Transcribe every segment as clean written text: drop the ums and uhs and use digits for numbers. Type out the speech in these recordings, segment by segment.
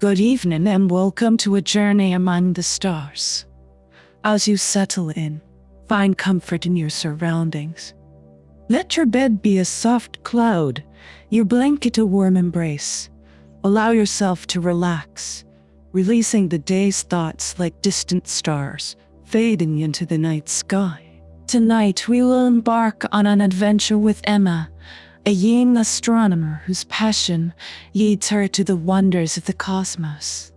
Good evening and welcome to a journey among the stars. As you settle in, find comfort in your surroundings. Let your bed be a soft cloud, your blanket a warm embrace. Allow yourself to relax, releasing the day's thoughts like distant stars, fading into the night sky. Tonight we will embark on an adventure with Emma, a young astronomer whose passion leads her to the wonders of the cosmos.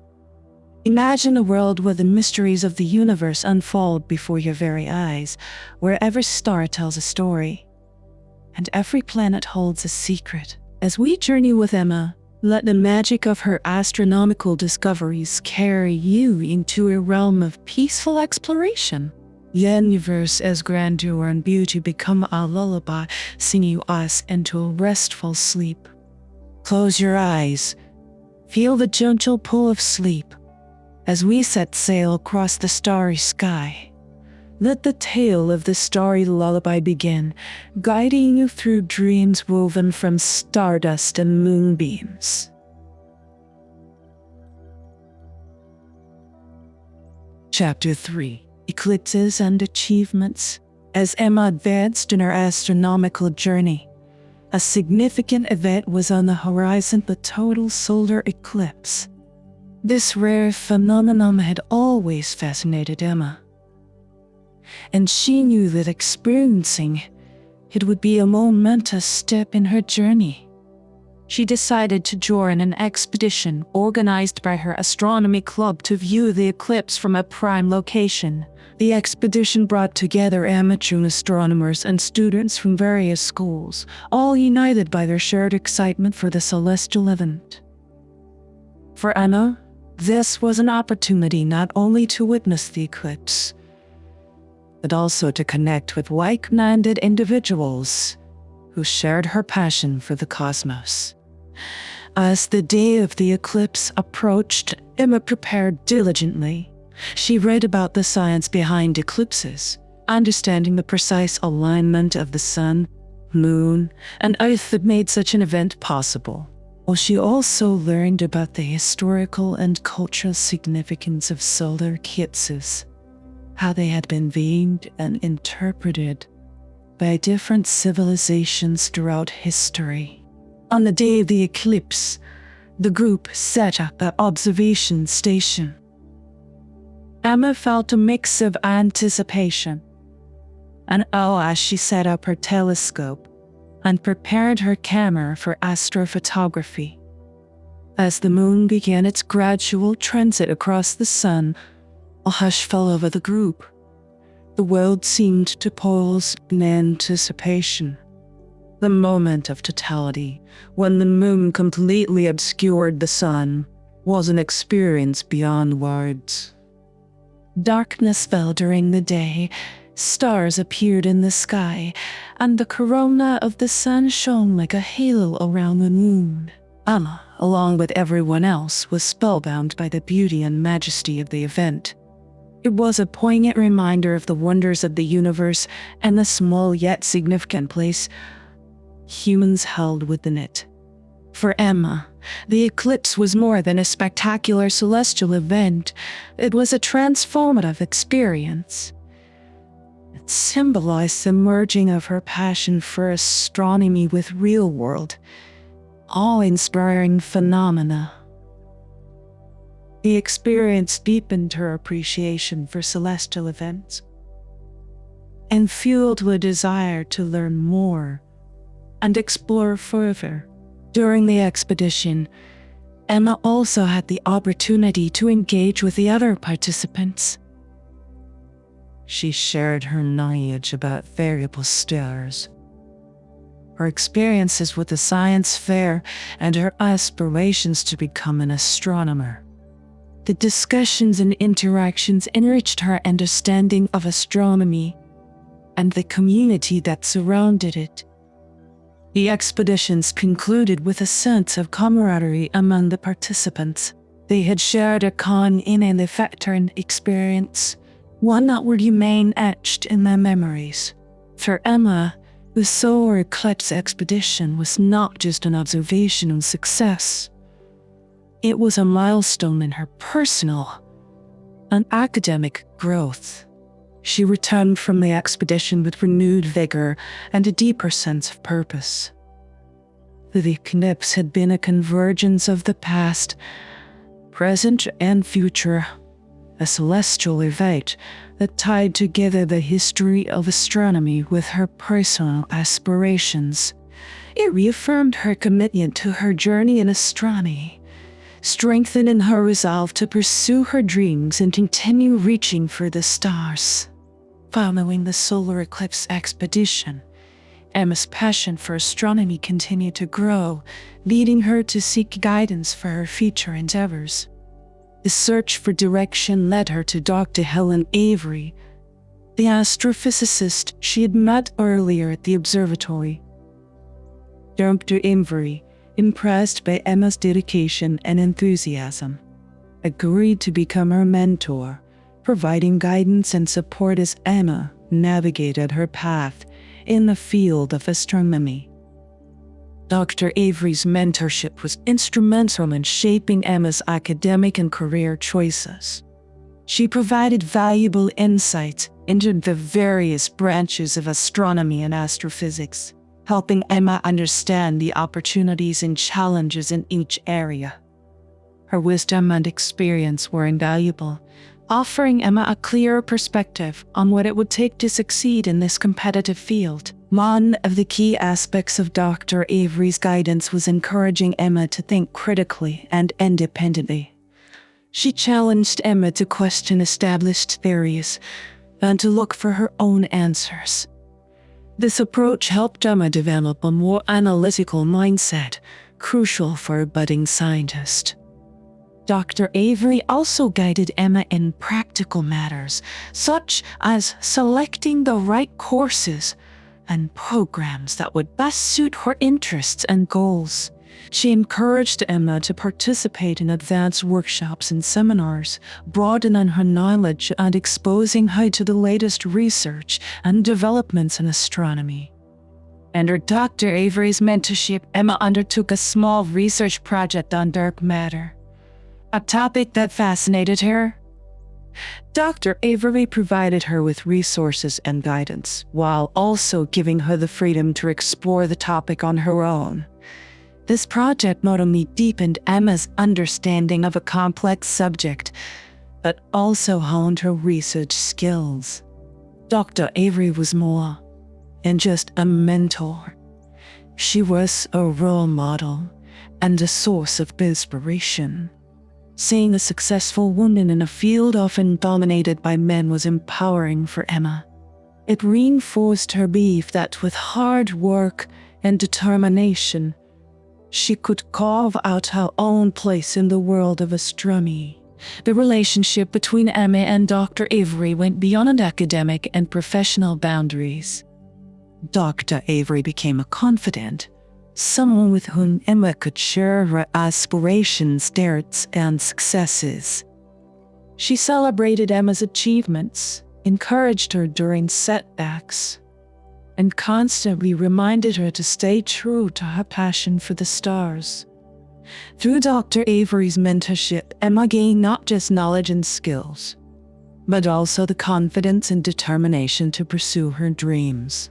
Imagine a world where the mysteries of the universe unfold before your very eyes, where every star tells a story, and every planet holds a secret. As we journey with Emma, let the magic of her astronomical discoveries carry you into a realm of peaceful exploration. The universe as grandeur and beauty become a lullaby, singing us into a restful sleep. Close your eyes. Feel the gentle pull of sleep as we set sail across the starry sky. Let the tale of the starry lullaby begin, guiding you through dreams woven from stardust and moonbeams. Chapter 3. Eclipses and Achievements. As Emma advanced in her astronomical journey, a significant event was on the horizon: the total solar eclipse. This rare phenomenon had always fascinated Emma, and she knew that experiencing it would be a momentous step in her journey. She decided to join an expedition organized by her astronomy club to view the eclipse from a prime location. The expedition brought together amateur astronomers and students from various schools, all united by their shared excitement for the celestial event. For Emma, this was an opportunity not only to witness the eclipse, but also to connect with like-minded individuals who shared her passion for the cosmos. As the day of the eclipse approached, Emma prepared diligently. She read about the science behind eclipses, understanding the precise alignment of the sun, moon, and earth that made such an event possible. While she also learned about the historical and cultural significance of solar eclipses, how they had been viewed and interpreted by different civilizations throughout history. On the day of the eclipse, the group set up an observation station. Emma felt a mix of anticipation and awe as she set up her telescope and prepared her camera for astrophotography. As the moon began its gradual transit across the sun, a hush fell over the group. The world seemed to pause in anticipation. The moment of totality, when the moon completely obscured the sun, was an experience beyond words. Darkness fell during the day, stars appeared in the sky, and the corona of the sun shone like a halo around the moon. Emma, along with everyone else, was spellbound by the beauty and majesty of the event. It was a poignant reminder of the wonders of the universe and the small yet significant place humans held within it. For Emma, the eclipse was more than a spectacular celestial event. It was a transformative experience. It symbolized the merging of her passion for astronomy with real-world, awe-inspiring phenomena. The experience deepened her appreciation for celestial events and fueled her desire to learn more and explore further. During the expedition, Emma also had the opportunity to engage with the other participants. She shared her knowledge about variable stars, her experiences with the science fair, and her aspirations to become an astronomer. The discussions and interactions enriched her understanding of astronomy and the community that surrounded it. The expeditions concluded with a sense of camaraderie among the participants. They had shared a common and effective experience, one that would remain etched in their memories. For Emma, the solar eclipse expedition was not just an observational success. It was a milestone in her personal and academic growth. She returned from the expedition with renewed vigor and a deeper sense of purpose. The eclipse had been a convergence of the past, present, and future, a celestial event that tied together the history of astronomy with her personal aspirations. It reaffirmed her commitment to her journey in astronomy, strengthening her resolve to pursue her dreams and continue reaching for the stars. Following the solar eclipse expedition, Emma's passion for astronomy continued to grow, leading her to seek guidance for her future endeavors. The search for direction led her to Dr. Helen Avery, the astrophysicist she had met earlier at the observatory. Dr. Avery, impressed by Emma's dedication and enthusiasm, agreed to become her mentor, providing guidance and support as Emma navigated her path in the field of astronomy. Dr. Avery's mentorship was instrumental in shaping Emma's academic and career choices. She provided valuable insights into the various branches of astronomy and astrophysics, helping Emma understand the opportunities and challenges in each area. Her wisdom and experience were invaluable, offering Emma a clearer perspective on what it would take to succeed in this competitive field. One of the key aspects of Dr. Avery's guidance was encouraging Emma to think critically and independently. She challenged Emma to question established theories and to look for her own answers. This approach helped Emma develop a more analytical mindset, crucial for a budding scientist. Dr. Avery also guided Emma in practical matters, such as selecting the right courses and programs that would best suit her interests and goals. She encouraged Emma to participate in advanced workshops and seminars, broadening her knowledge and exposing her to the latest research and developments in astronomy. Under Dr. Avery's mentorship, Emma undertook a small research project on dark matter, a topic that fascinated her. Dr. Avery provided her with resources and guidance, while also giving her the freedom to explore the topic on her own. This project not only deepened Emma's understanding of a complex subject, but also honed her research skills. Dr. Avery was more than just a mentor. She was a role model and a source of inspiration. Seeing a successful woman in a field often dominated by men was empowering for Emma. It reinforced her belief that with hard work and determination, she could carve out her own place in the world of astronomy. The relationship between Emma and Dr. Avery went beyond academic and professional boundaries. Dr. Avery became a confidant, someone with whom Emma could share her aspirations, doubts, and successes. She celebrated Emma's achievements, encouraged her during setbacks, and constantly reminded her to stay true to her passion for the stars. Through Dr. Avery's mentorship, Emma gained not just knowledge and skills, but also the confidence and determination to pursue her dreams.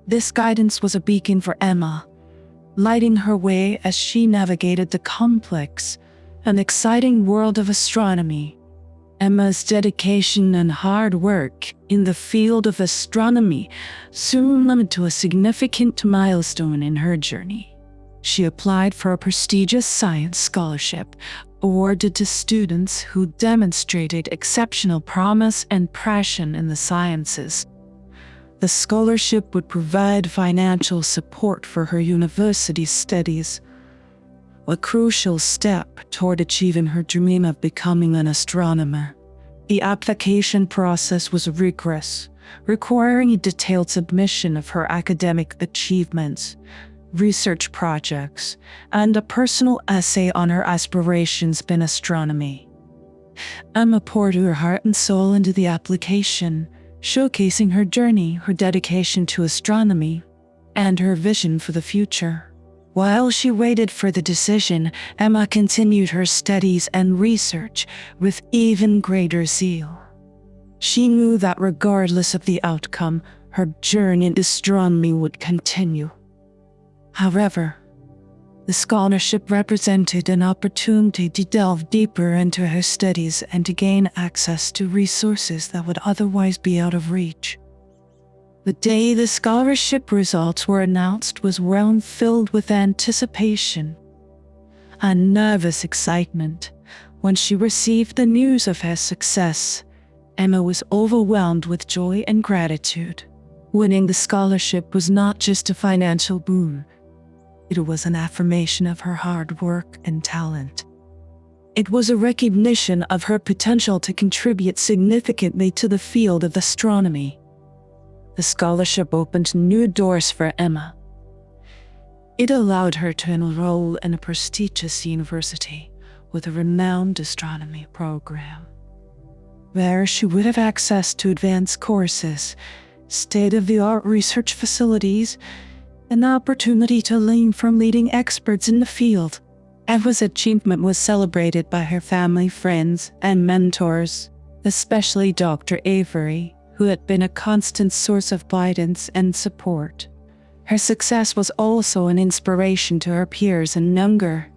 This guidance was a beacon for Emma, lighting her way as she navigated the complex and exciting world of astronomy. Emma's dedication and hard work in the field of astronomy soon led to a significant milestone in her journey. She applied for a prestigious science scholarship awarded to students who demonstrated exceptional promise and passion in the sciences. The scholarship would provide financial support for her university studies, a crucial step toward achieving her dream of becoming an astronomer. The application process was rigorous, requiring a detailed submission of her academic achievements, research projects, and a personal essay on her aspirations in astronomy. Emma poured her heart and soul into the application, showcasing her journey, her dedication to astronomy, and her vision for the future. While she waited for the decision, Emma continued her studies and research with even greater zeal. She knew that regardless of the outcome, her journey in astronomy would continue. However, the scholarship represented an opportunity to delve deeper into her studies and to gain access to resources that would otherwise be out of reach. The day the scholarship results were announced was one filled with anticipation and nervous excitement. When she received the news of her success, Emma was overwhelmed with joy and gratitude. Winning the scholarship was not just a financial boon. It was an affirmation of her hard work and talent. It was a recognition of her potential to contribute significantly to the field of astronomy. The scholarship opened new doors for Emma. It allowed her to enroll in a prestigious university with a renowned astronomy program. There she would have access to advanced courses, state-of-the-art research facilities, an opportunity to learn from leading experts in the field. Emma's achievement was celebrated by her family, friends, and mentors, especially Dr. Avery, who had been a constant source of guidance and support. Her success was also an inspiration to her peers and younger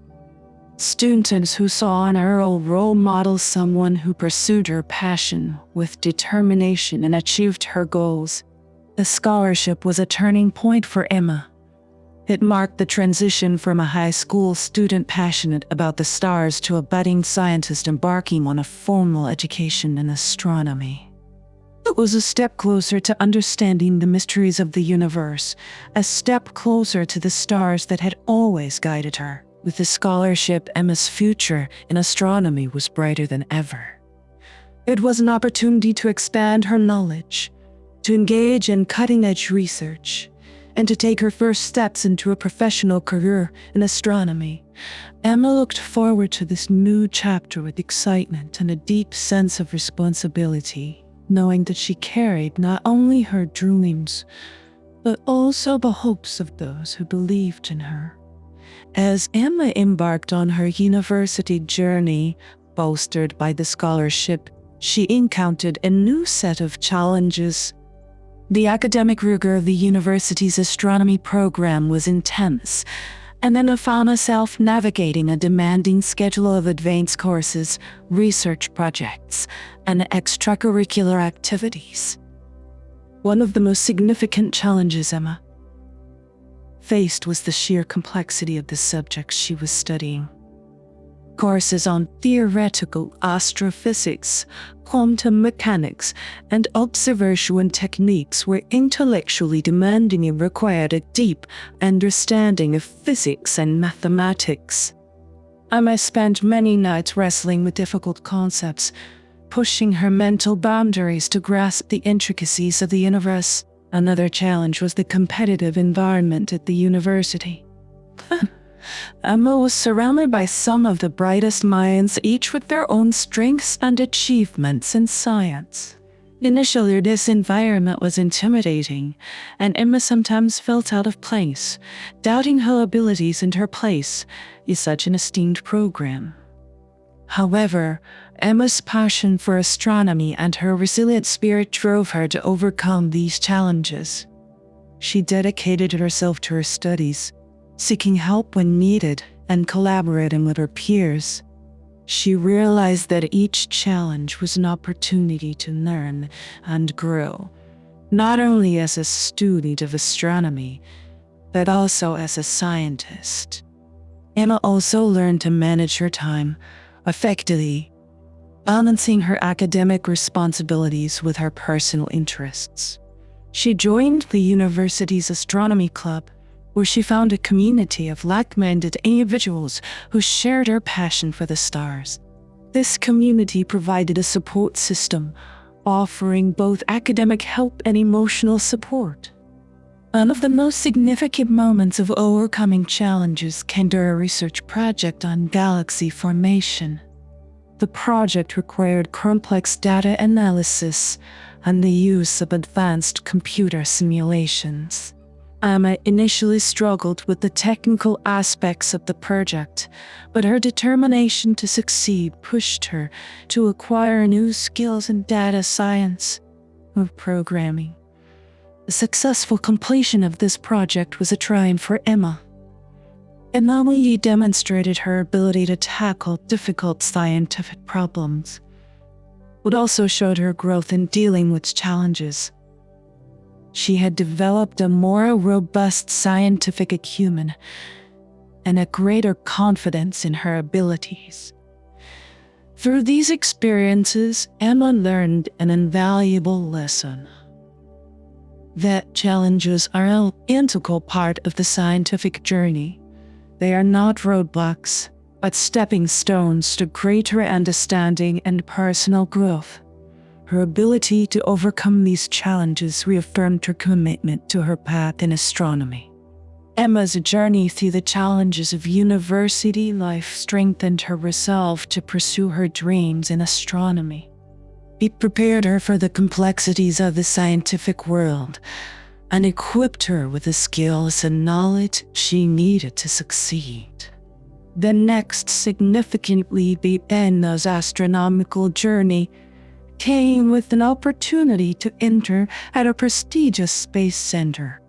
students who saw in her a role model, someone who pursued her passion with determination and achieved her goals. The scholarship was a turning point for Emma. It marked the transition from a high school student passionate about the stars to a budding scientist embarking on a formal education in astronomy. It was a step closer to understanding the mysteries of the universe, a step closer to the stars that had always guided her. With the scholarship, Emma's future in astronomy was brighter than ever. It was an opportunity to expand her knowledge, to engage in cutting-edge research, and to take her first steps into a professional career in astronomy. Emma looked forward to this new chapter with excitement and a deep sense of responsibility, knowing that she carried not only her dreams, but also the hopes of those who believed in her. As Emma embarked on her university journey, bolstered by the scholarship, she encountered a new set of challenges. The academic rigor of the university's astronomy program was intense, and Emma found herself navigating a demanding schedule of advanced courses, research projects, and extracurricular activities. One of the most significant challenges Emma faced was the sheer complexity of the subjects she was studying. Courses on theoretical astrophysics, quantum mechanics, and observation techniques were intellectually demanding and required a deep understanding of physics and mathematics. Emma spent many nights wrestling with difficult concepts, pushing her mental boundaries to grasp the intricacies of the universe. Another challenge was the competitive environment at the university. Emma was surrounded by some of the brightest minds, each with their own strengths and achievements in science. Initially, this environment was intimidating, and Emma sometimes felt out of place, doubting her abilities and her place in such an esteemed program. However, Emma's passion for astronomy and her resilient spirit drove her to overcome these challenges. She dedicated herself to her studies, seeking help when needed and collaborating with her peers. She realized that each challenge was an opportunity to learn and grow, not only as a student of astronomy, but also as a scientist. Emma also learned to manage her time effectively, balancing her academic responsibilities with her personal interests. She joined the university's astronomy club, where she found a community of like-minded individuals who shared her passion for the stars. This community provided a support system, offering both academic help and emotional support. One of the most significant moments of overcoming challenges came during a research project on galaxy formation. The project required complex data analysis and the use of advanced computer simulations. Emma initially struggled with the technical aspects of the project, but her determination to succeed pushed her to acquire new skills in data science or programming. The successful completion of this project was a triumph for Emma. It not only demonstrated her ability to tackle difficult scientific problems, but also showed her growth in dealing with challenges. She had developed a more robust scientific acumen and a greater confidence in her abilities. Through these experiences, Emma learned an invaluable lesson: that challenges are an integral part of the scientific journey. They are not roadblocks, but stepping stones to greater understanding and personal growth. Her ability to overcome these challenges reaffirmed her commitment to her path in astronomy. Emma's journey through the challenges of university life strengthened her resolve to pursue her dreams in astronomy. It prepared her for the complexities of the scientific world and equipped her with the skills and knowledge she needed to succeed. The next significant leap in Emma's astronomical journey came with an opportunity to enter at a prestigious space center.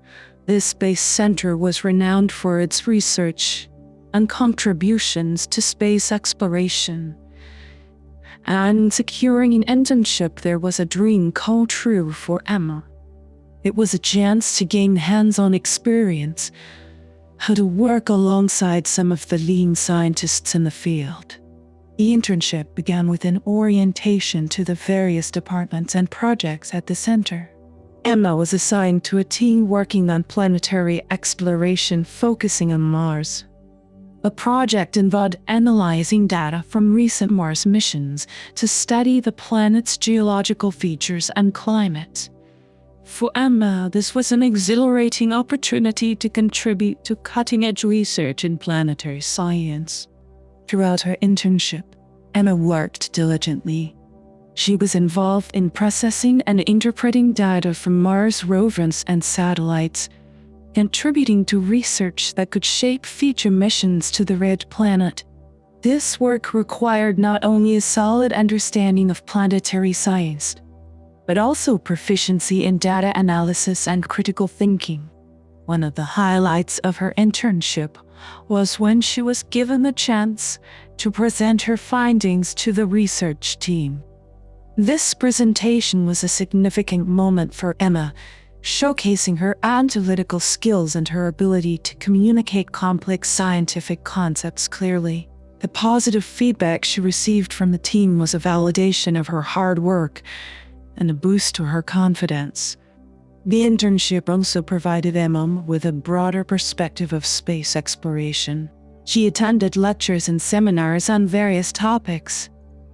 This space center was renowned for its research and contributions to space exploration. And securing an internship there was a dream come true for Emma. It was a chance to gain hands-on experience, how to work alongside some of the leading scientists in the field. The internship began with an orientation to the various departments and projects at the center. Emma was assigned to a team working on planetary exploration focusing on Mars. The project involved analyzing data from recent Mars missions to study the planet's geological features and climate. For Emma, this was an exhilarating opportunity to contribute to cutting-edge research in planetary science. Throughout her internship, Emma worked diligently. She was involved in processing and interpreting data from Mars rovers and satellites, contributing to research that could shape future missions to the Red Planet. This work required not only a solid understanding of planetary science, but also proficiency in data analysis and critical thinking. One of the highlights of her internship was when she was given the chance to present her findings to the research team. This presentation was a significant moment for Emma, showcasing her analytical skills and her ability to communicate complex scientific concepts clearly. The positive feedback she received from the team was a validation of her hard work and a boost to her confidence. The internship also provided Emma with a broader perspective of space exploration. She attended lectures and seminars on various topics,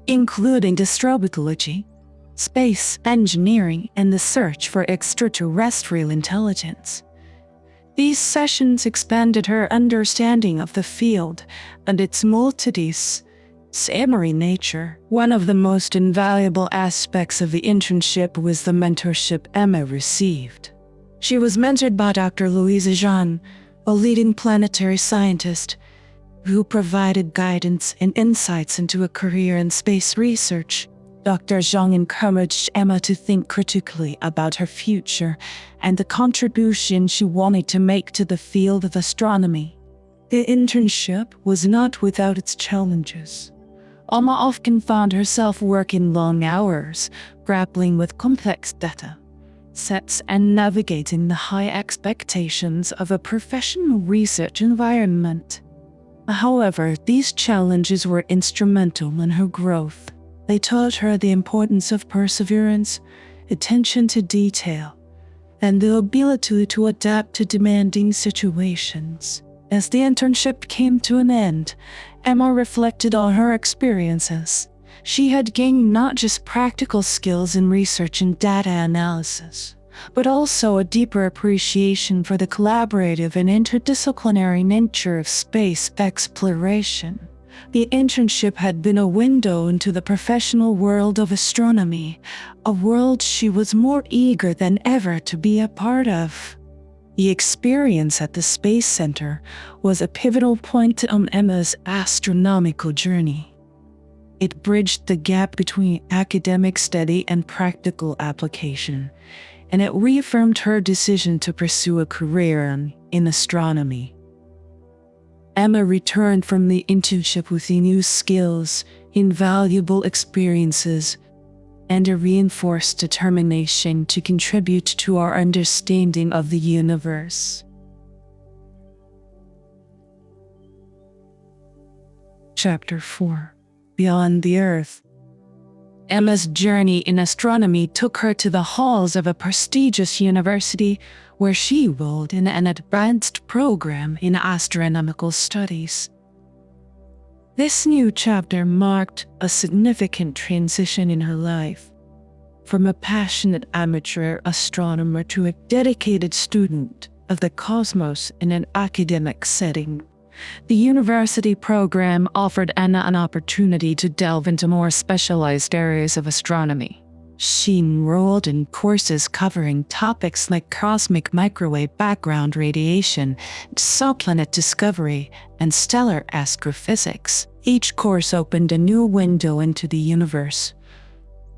including astrobiology, space engineering, and the search for extraterrestrial intelligence. These sessions expanded her understanding of the field and its multidisciplinary nature. One of the most invaluable aspects of the internship was the mentorship Emma received. She was mentored by Dr. Louise Jean, a leading planetary scientist, who provided guidance and insights into a career in space research. Dr. Zhang encouraged Emma to think critically about her future and the contribution she wanted to make to the field of astronomy. The internship was not without its challenges. Emma often found herself working long hours, grappling with complex data sets and navigating the high expectations of a professional research environment. However, these challenges were instrumental in her growth. They taught her the importance of perseverance, attention to detail, and the ability to adapt to demanding situations. As the internship came to an end, Emma reflected on her experiences. She had gained not just practical skills in research and data analysis, but also a deeper appreciation for the collaborative and interdisciplinary nature of space exploration. The internship had been a window into the professional world of astronomy, a world she was more eager than ever to be a part of. The experience at the Space Center was a pivotal point on Emma's astronomical journey. It bridged the gap between academic study and practical application, and it reaffirmed her decision to pursue a career in astronomy. Emma returned from the internship with new skills, invaluable experiences, and a reinforced determination to contribute to our understanding of the universe. Chapter 4: Beyond the Earth. Emma's journey in astronomy took her to the halls of a prestigious university where she enrolled in an advanced program in astronomical studies. This new chapter marked a significant transition in her life, from a passionate amateur astronomer to a dedicated student of the cosmos in an academic setting. The university program offered Anna an opportunity to delve into more specialized areas of astronomy. She enrolled in courses covering topics like cosmic microwave background radiation, exoplanet discovery, and stellar astrophysics. Each course opened a new window into the universe,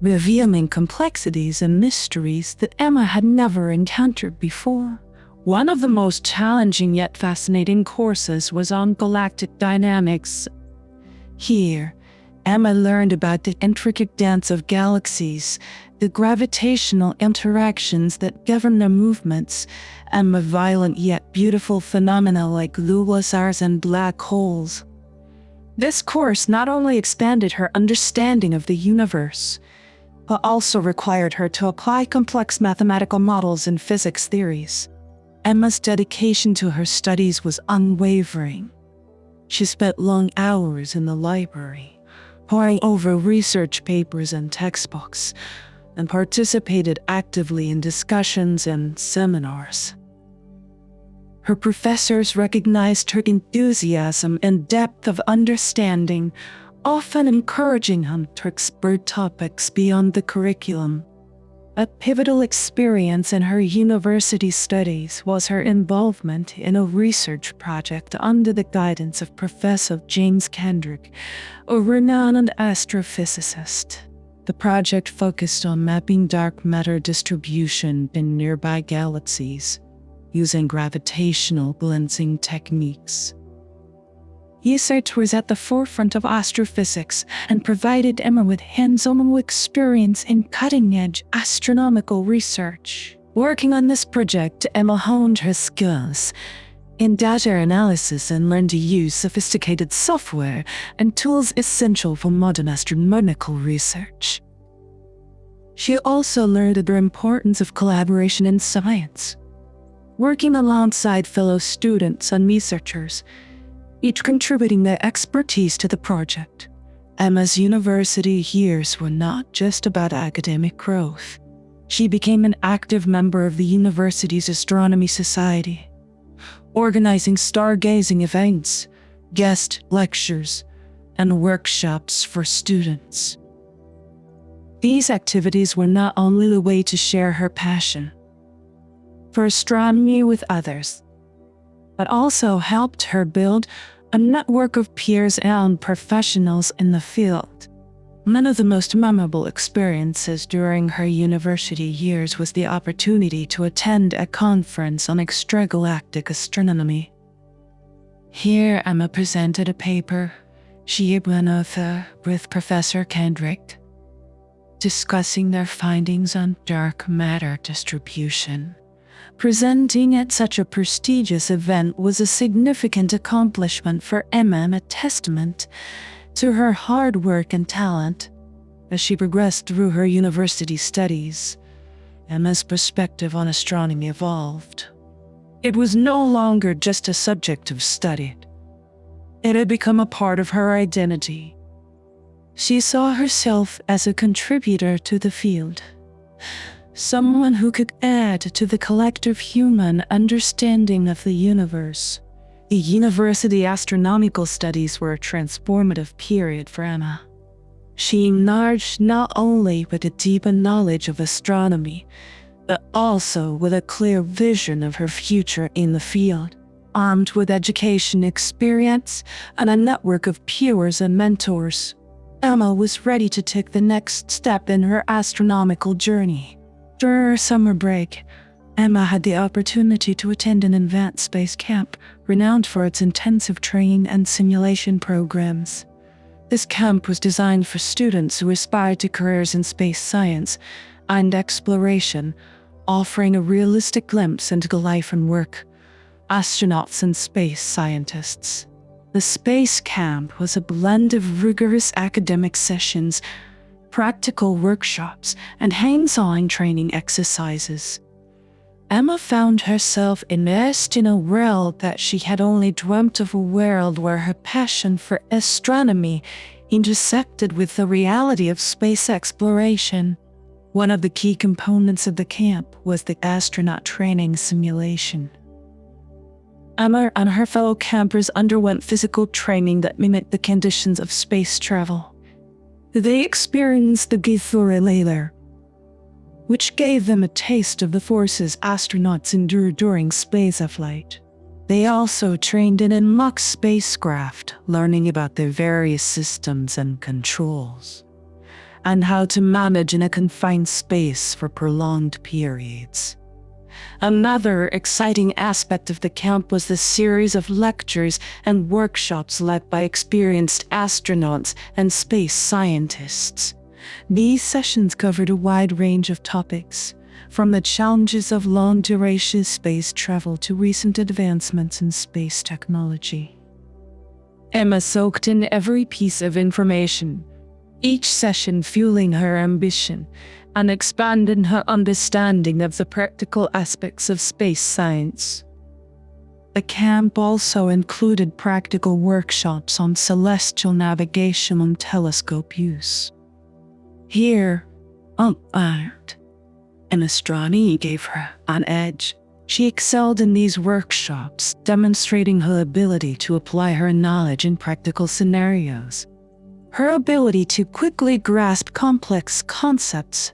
revealing complexities and mysteries that Emma had never encountered before. One of the most challenging yet fascinating courses was on galactic dynamics. Here, Emma learned about the intricate dance of galaxies, the gravitational interactions that govern their movements, and the violent yet beautiful phenomena like quasars and black holes. This course not only expanded her understanding of the universe, but also required her to apply complex mathematical models and physics theories. Emma's dedication to her studies was unwavering. She spent long hours in the library, poring over research papers and textbooks, and participated actively in discussions and seminars. Her professors recognized her enthusiasm and depth of understanding, often encouraging her to explore topics beyond the curriculum. A pivotal experience in her university studies was her involvement in a research project under the guidance of Professor James Kendrick, a renowned astrophysicist. The project focused on mapping dark matter distribution in nearby galaxies, using gravitational lensing techniques. Research was at the forefront of astrophysics and provided Emma with hands-on experience in cutting-edge astronomical research. Working on this project, Emma honed her skills in data analysis and learned to use sophisticated software and tools essential for modern astronomical research. She also learned the importance of collaboration in science, working alongside fellow students and researchers, each contributing their expertise to the project. Emma's university years were not just about academic growth. She became an active member of the university's astronomy society, organizing stargazing events, guest lectures, and workshops for students. These activities were not only a way to share her passion for astronomy with others, but also helped her build a network of peers and professionals in the field. One of the most memorable experiences during her university years was the opportunity to attend a conference on extragalactic astronomy. Here, Emma presented a paper she had run over with Professor Kendrick, discussing their findings on dark matter distribution. Presenting at such a prestigious event was a significant accomplishment for Emma and a testament to her hard work and talent. As she progressed through her university studies, Emma's perspective on astronomy evolved. It was no longer just a subject of study. It had become a part of her identity. She saw herself as a contributor to the field, someone who could add to the collective human understanding of the universe. The university astronomical studies were a transformative period for Emma. She emerged not only with a deeper knowledge of astronomy, but also with a clear vision of her future in the field. Armed with education experience and a network of peers and mentors, Emma was ready to take the next step in her astronomical journey. During her summer break, Emma had the opportunity to attend an advanced space camp renowned for its intensive training and simulation programs. This camp was designed for students who aspired to careers in space science and exploration, offering a realistic glimpse into the life and work of astronauts and space scientists. The space camp was a blend of rigorous academic sessions, practical workshops, and hands-on training exercises. Emma found herself immersed in a world that she had only dreamt of, a world where her passion for astronomy intersected with the reality of space exploration. One of the key components of the camp was the astronaut training simulation. Emma and her fellow campers underwent physical training that mimicked the conditions of space travel. They experienced the Githura, which gave them a taste of the forces astronauts endure during spaceflight. They also trained in a mock spacecraft, learning about their various systems and controls, and how to manage in a confined space for prolonged periods. Another exciting aspect of the camp was the series of lectures and workshops led by experienced astronauts and space scientists. These sessions covered a wide range of topics, from the challenges of long-duration space travel to recent advancements in space technology. Emma soaked in every piece of information, each session fueling her ambition and expanding her understanding of the practical aspects of space science. The camp also included practical workshops on celestial navigation and telescope use. Here, art and astronomy gave her an edge. She excelled in these workshops, demonstrating her ability to apply her knowledge in practical scenarios. Her ability to quickly grasp complex concepts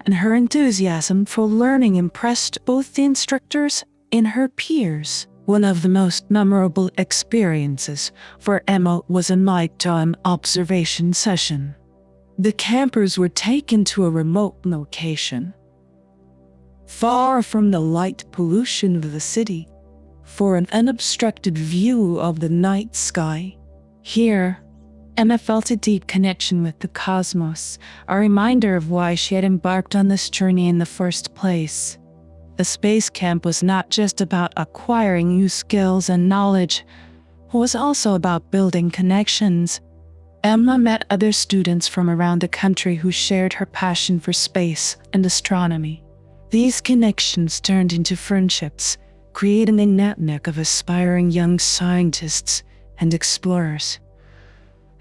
and her enthusiasm for learning impressed both the instructors and her peers. One of the most memorable experiences for Emma was a nighttime observation session. The campers were taken to a remote location, far from the light pollution of the city, for an unobstructed view of the night sky. Here, Emma felt a deep connection with the cosmos, a reminder of why she had embarked on this journey in the first place. The space camp was not just about acquiring new skills and knowledge, it was also about building connections. Emma met other students from around the country who shared her passion for space and astronomy. These connections turned into friendships, creating a network of aspiring young scientists and explorers.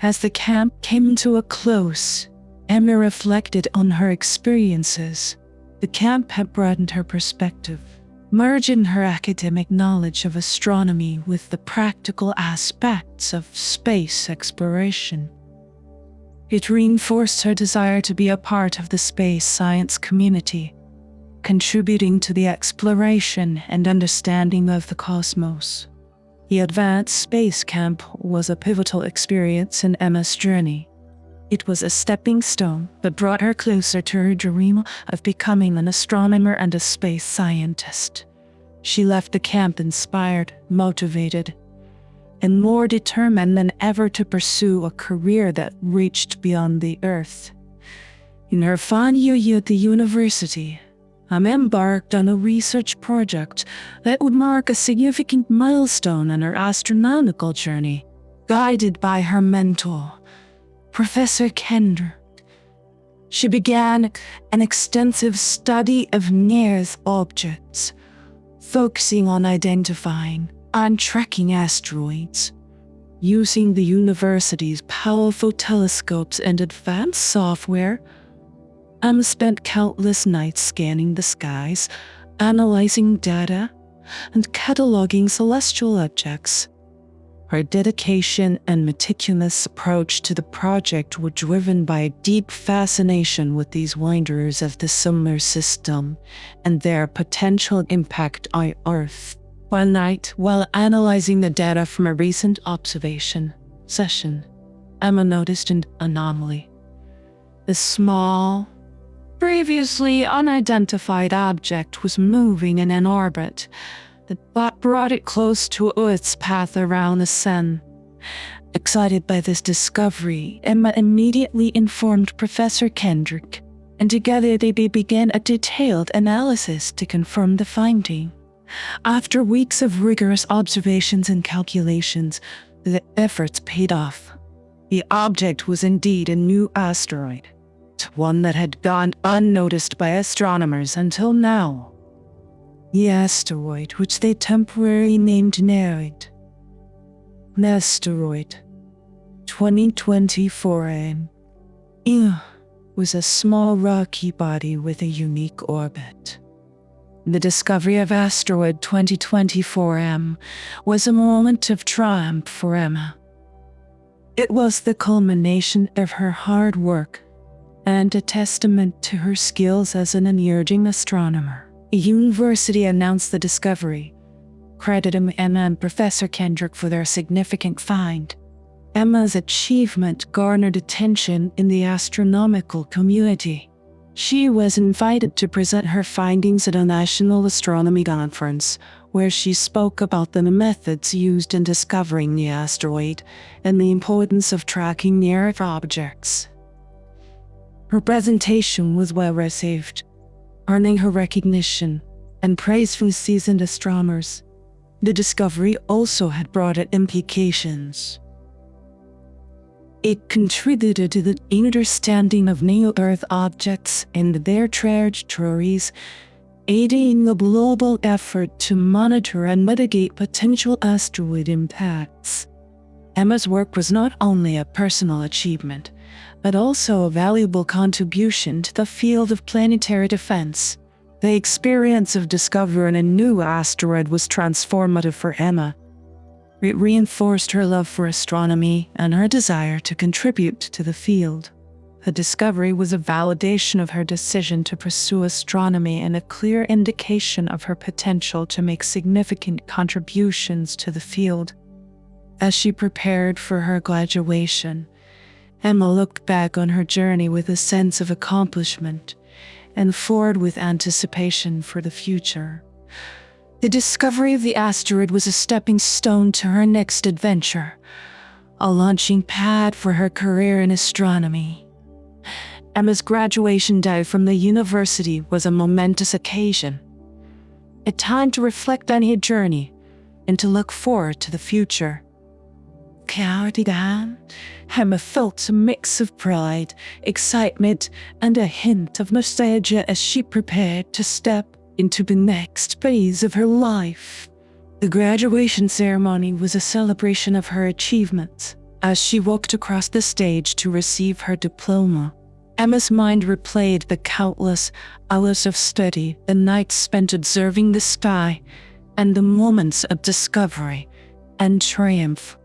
As the camp came to a close, Emma reflected on her experiences. The camp had broadened her perspective, merging her academic knowledge of astronomy with the practical aspects of space exploration. It reinforced her desire to be a part of the space science community, contributing to the exploration and understanding of the cosmos. The advanced space camp was a pivotal experience in Emma's journey. It was a stepping stone that brought her closer to her dream of becoming an astronomer and a space scientist. She left the camp inspired, motivated, and more determined than ever to pursue a career that reached beyond the Earth. In her final year at the university, Emma embarked on a research project that would mark a significant milestone in her astronomical journey. Guided by her mentor, Professor Kendra, she began an extensive study of near-Earth objects, focusing on identifying and tracking asteroids. Using the university's powerful telescopes and advanced software, Emma spent countless nights scanning the skies, analyzing data, and cataloging celestial objects. Her dedication and meticulous approach to the project were driven by a deep fascination with these wonders of the solar system and their potential impact on Earth. One night, while analyzing the data from a recent observation session, Emma noticed an anomaly. A small, previously unidentified object was moving in an orbit that brought it close to Earth's path around the sun. Excited by this discovery, Emma immediately informed Professor Kendrick, and together they began a detailed analysis to confirm the finding. After weeks of rigorous observations and calculations, the efforts paid off. The object was indeed a new asteroid, one that had gone unnoticed by astronomers until now. The asteroid, which they temporarily named Nereid, Asteroid 2024M, was a small rocky body with a unique orbit. The discovery of asteroid 2024M was a moment of triumph for Emma. It was the culmination of her hard work and a testament to her skills as an emerging astronomer. The university announced the discovery, crediting Emma and Professor Kendrick for their significant find. Emma's achievement garnered attention in the astronomical community. She was invited to present her findings at a National Astronomy Conference, where she spoke about the methods used in discovering the asteroid and the importance of tracking near objects. Her presentation was well received, earning her recognition and praise from seasoned astronomers. The discovery also had broader implications. It contributed to the understanding of near-Earth objects and their trajectories, aiding in the global effort to monitor and mitigate potential asteroid impacts. Emma's work was not only a personal achievement, but also a valuable contribution to the field of planetary defense. The experience of discovering a new asteroid was transformative for Emma. It reinforced her love for astronomy and her desire to contribute to the field. The discovery was a validation of her decision to pursue astronomy and a clear indication of her potential to make significant contributions to the field. As she prepared for her graduation, Emma looked back on her journey with a sense of accomplishment and forward with anticipation for the future. The discovery of the asteroid was a stepping stone to her next adventure, a launching pad for her career in astronomy. Emma's graduation day from the university was a momentous occasion, a time to reflect on her journey and to look forward to the future. Emma felt a mix of pride, excitement, and a hint of nostalgia as she prepared to step into the next phase of her life. The graduation ceremony was a celebration of her achievements. As she walked across the stage to receive her diploma, Emma's mind replayed the countless hours of study, the nights spent observing the sky, and the moments of discovery and triumph.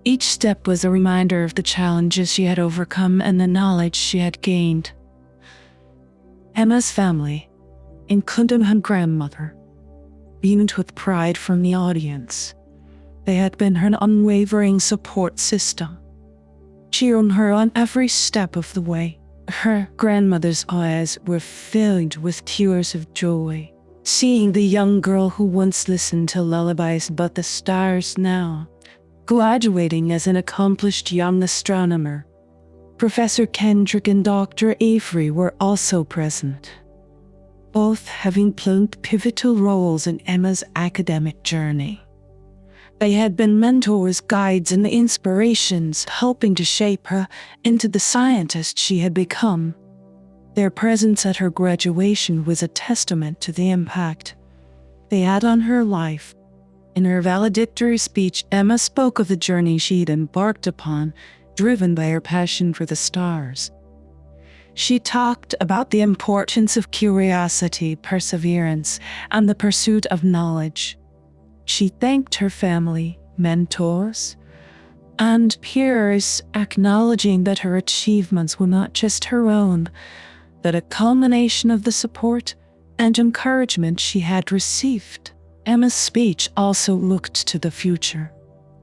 Each step was a reminder of the challenges she had overcome and the knowledge she had gained. Emma's family, including her grandmother, beamed with pride from the audience. They had been her unwavering support system, cheering her on every step of the way. Her grandmother's eyes were filled with tears of joy, seeing the young girl who once listened to lullabies about the stars now graduating as an accomplished young astronomer. Professor Kendrick and Dr. Avery were also present, both having played pivotal roles in Emma's academic journey. They had been mentors, guides, and inspirations, helping to shape her into the scientist she had become. Their presence at her graduation was a testament to the impact they had on her life. In her valedictory speech, Emma spoke of the journey she'd embarked upon, driven by her passion for the stars. She talked about the importance of curiosity, perseverance, and the pursuit of knowledge. She thanked her family, mentors, and peers, acknowledging that her achievements were not just her own, but a culmination of the support and encouragement she had received. Emma's speech also looked to the future.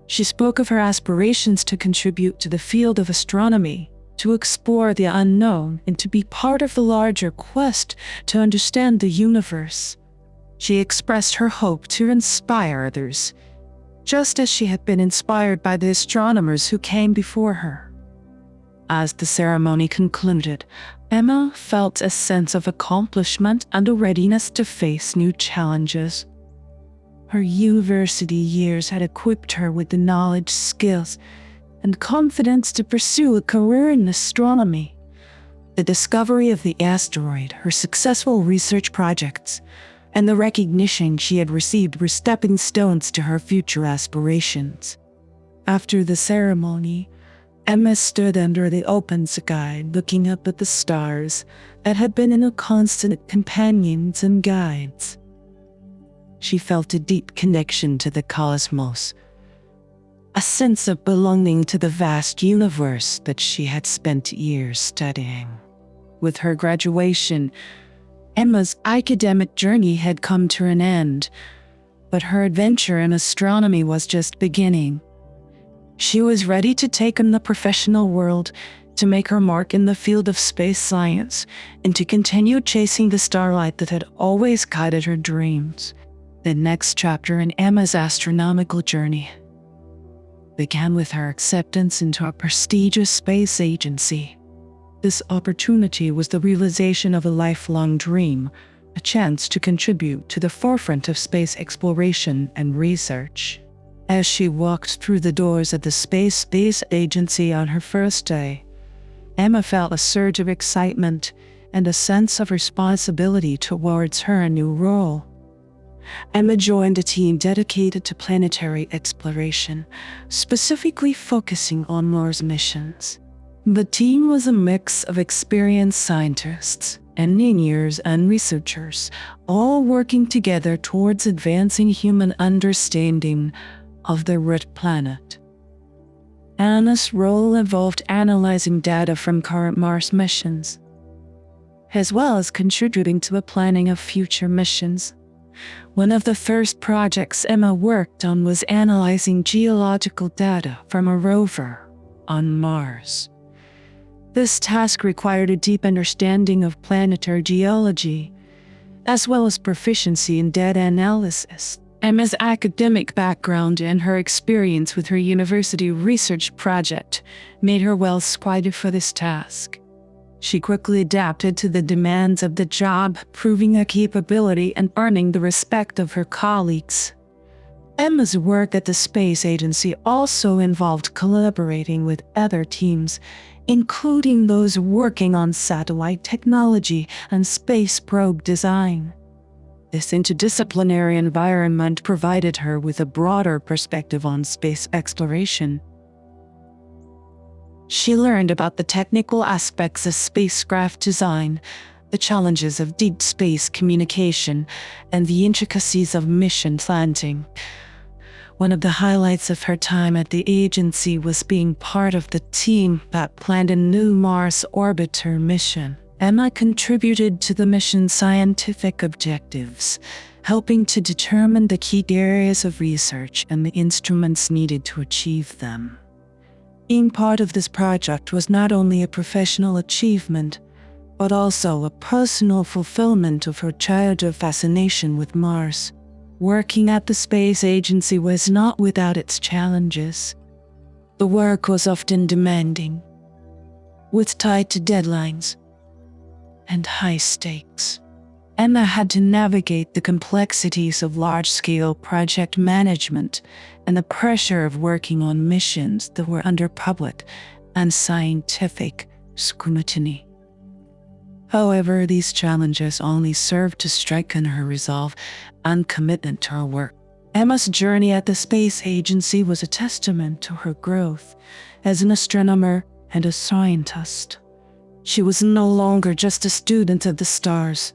She spoke of her aspirations to contribute to the field of astronomy, to explore the unknown, and to be part of the larger quest to understand the universe. She expressed her hope to inspire others, just as she had been inspired by the astronomers who came before her. As the ceremony concluded, Emma felt a sense of accomplishment and a readiness to face new challenges. Her university years had equipped her with the knowledge, skills, and confidence to pursue a career in astronomy. The discovery of the asteroid, her successful research projects, and the recognition she had received were stepping stones to her future aspirations. After the ceremony, Emma stood under the open sky, looking up at the stars that had been her constant companions and guides. She felt a deep connection to the cosmos, a sense of belonging to the vast universe that she had spent years studying. With her graduation, Emma's academic journey had come to an end, but her adventure in astronomy was just beginning. She was ready to take on the professional world, to make her mark in the field of space science, and to continue chasing the starlight that had always guided her dreams. The next chapter in Emma's astronomical journey began with her acceptance into a prestigious space agency. This opportunity was the realization of a lifelong dream, a chance to contribute to the forefront of space exploration and research. As she walked through the doors of the Space Agency on her first day, Emma felt a surge of excitement and a sense of responsibility towards her new role. Emma joined a team dedicated to planetary exploration, specifically focusing on Mars missions. The team was a mix of experienced scientists, engineers, and researchers, all working together towards advancing human understanding of the red planet. Anna's role involved analyzing data from current Mars missions, as well as contributing to the planning of future missions. One of the first projects Emma worked on was analyzing geological data from a rover on Mars. This task required a deep understanding of planetary geology, as well as proficiency in data analysis. Emma's academic background and her experience with her university research project made her well suited for this task. She quickly adapted to the demands of the job, proving her capability and earning the respect of her colleagues. Emma's work at the space agency also involved collaborating with other teams, including those working on satellite technology and space probe design. This interdisciplinary environment provided her with a broader perspective on space exploration. She learned about the technical aspects of spacecraft design, the challenges of deep space communication, and the intricacies of mission planning. One of the highlights of her time at the agency was being part of the team that planned a new Mars orbiter mission. Emma contributed to the mission's scientific objectives, helping to determine the key areas of research and the instruments needed to achieve them. Being part of this project was not only a professional achievement, but also a personal fulfillment of her childhood fascination with Mars. Working at the space agency was not without its challenges. The work was often demanding, with tight deadlines and high stakes. Emma had to navigate the complexities of large-scale project management and the pressure of working on missions that were under public and scientific scrutiny. However, these challenges only served to strengthen her resolve and commitment to her work. Emma's journey at the space agency was a testament to her growth as an astronomer and a scientist. She was no longer just a student of the stars,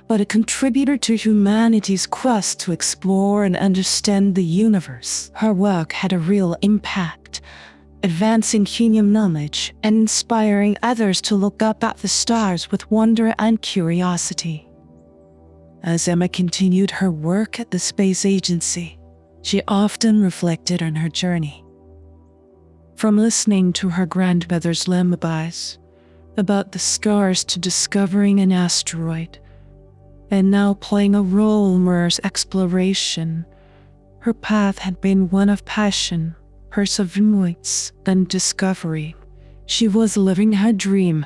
but a contributor to humanity's quest to explore and understand the universe. Her work had a real impact, advancing human knowledge and inspiring others to look up at the stars with wonder and curiosity. As Emma continued her work at the space agency, she often reflected on her journey. From listening to her grandmother's lullabies about the stars to discovering an asteroid, and now playing a role in Mars exploration, her path had been one of passion, perseverance, and discovery. She was living her dream,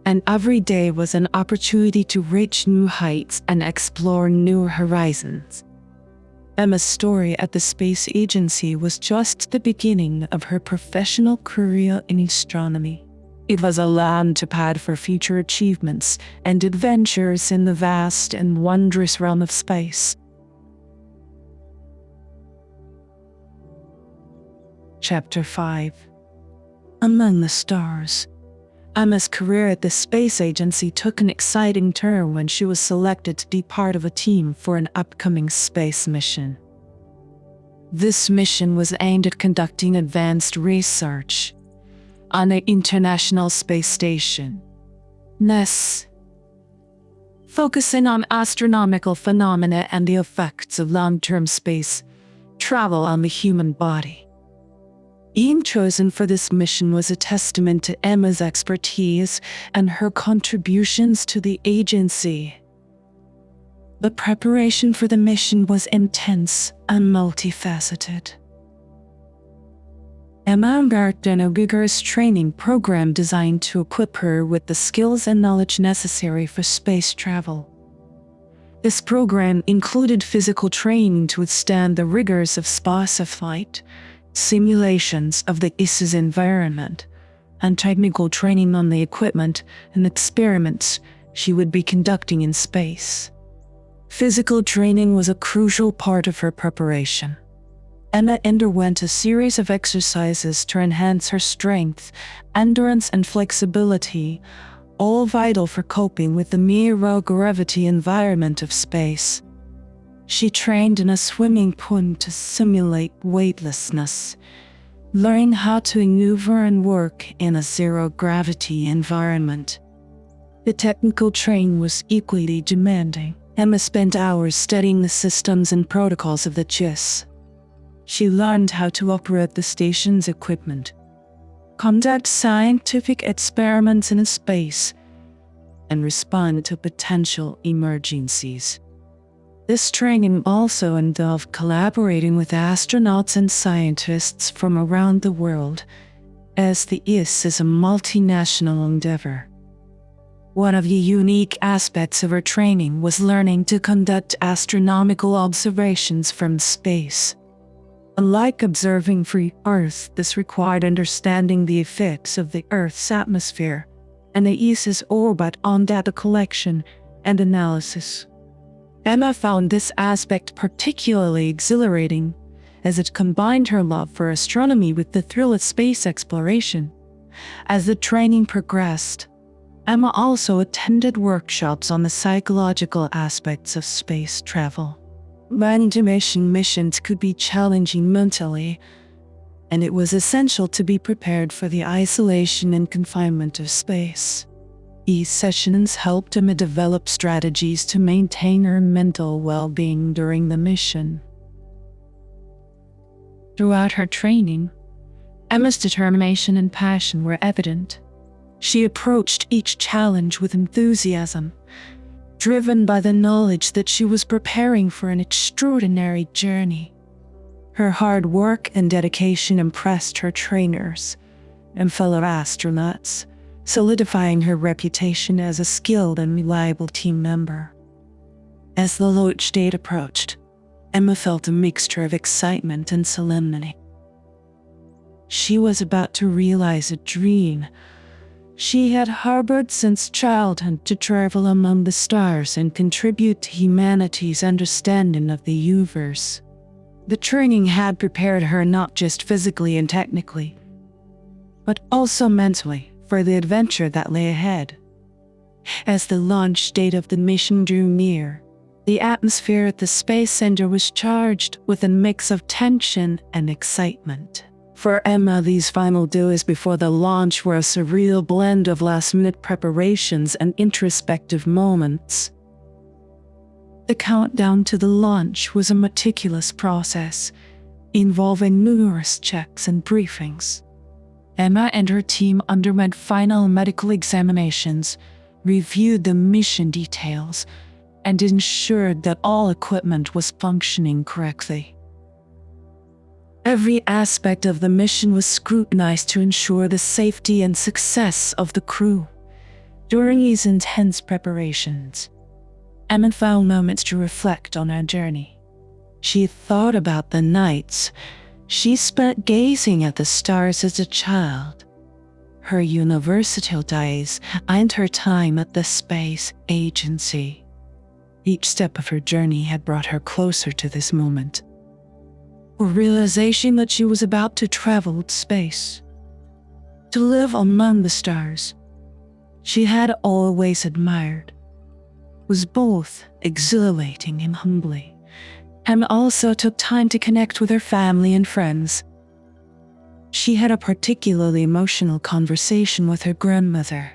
and every day was an opportunity to reach new heights and explore new horizons. Emma's story at the space agency was just the beginning of her professional career in astronomy. It was a launchpad for future achievements and adventures in the vast and wondrous realm of space. Chapter 5. Among the Stars. Emma's career at the space agency took an exciting turn when she was selected to be part of a team for an upcoming space mission. This mission was aimed at conducting advanced research on the International Space Station, (ISS), focusing on astronomical phenomena and the effects of long-term space travel on the human body. Being chosen for this mission was a testament to Emma's expertise and her contributions to the agency. The preparation for the mission was intense and multifaceted. Emma embarked on a rigorous training program designed to equip her with the skills and knowledge necessary for space travel. This program included physical training to withstand the rigors of spaceflight, simulations of the ISS environment, and technical training on the equipment and experiments she would be conducting in space. Physical training was a crucial part of her preparation. Emma underwent a series of exercises to enhance her strength, endurance, and flexibility, all vital for coping with the zero-gravity environment of space. She trained in a swimming pool to simulate weightlessness, learning how to maneuver and work in a zero-gravity environment. The technical training was equally demanding. Emma spent hours studying the systems and protocols of the ISS. She learned how to operate the station's equipment, conduct scientific experiments in space, and respond to potential emergencies. This training also involved collaborating with astronauts and scientists from around the world, as the ISS is a multinational endeavor. One of the unique aspects of her training was learning to conduct astronomical observations from space. Unlike observing from Earth, this required understanding the effects of the Earth's atmosphere and the ISS's orbit on data collection and analysis. Emma found this aspect particularly exhilarating, as it combined her love for astronomy with the thrill of space exploration. As the training progressed, Emma also attended workshops on the psychological aspects of space travel. Long-duration missions could be challenging mentally, and it was essential to be prepared for the isolation and confinement of space. These sessions helped Emma develop strategies to maintain her mental well-being during the mission. Throughout her training, Emma's determination and passion were evident. She approached each challenge with enthusiasm, driven by the knowledge that she was preparing for an extraordinary journey. Her hard work and dedication impressed her trainers and fellow astronauts, solidifying her reputation as a skilled and reliable team member. As the launch date approached, Emma felt a mixture of excitement and solemnity. She was about to realize a dream she had harbored since childhood, to travel among the stars and contribute to humanity's understanding of the universe. The training had prepared her not just physically and technically, but also mentally for the adventure that lay ahead. As the launch date of the mission drew near, the atmosphere at the Space Center was charged with a mix of tension and excitement. For Emma, these final days before the launch were a surreal blend of last-minute preparations and introspective moments. The countdown to the launch was a meticulous process, involving numerous checks and briefings. Emma and her team underwent final medical examinations, reviewed the mission details, and ensured that all equipment was functioning correctly. Every aspect of the mission was scrutinized to ensure the safety and success of the crew. During these intense preparations, Emma found moments to reflect on her journey. She thought about the nights she spent gazing at the stars as a child, her university days, and her time at the space agency. Each step of her journey had brought her closer to this moment, a realization that she was about to travel to space, to live among the stars she had always admired. Was both exhilarating and humbling. Emma also took time to connect with her family and friends. She had a particularly emotional conversation with her grandmother,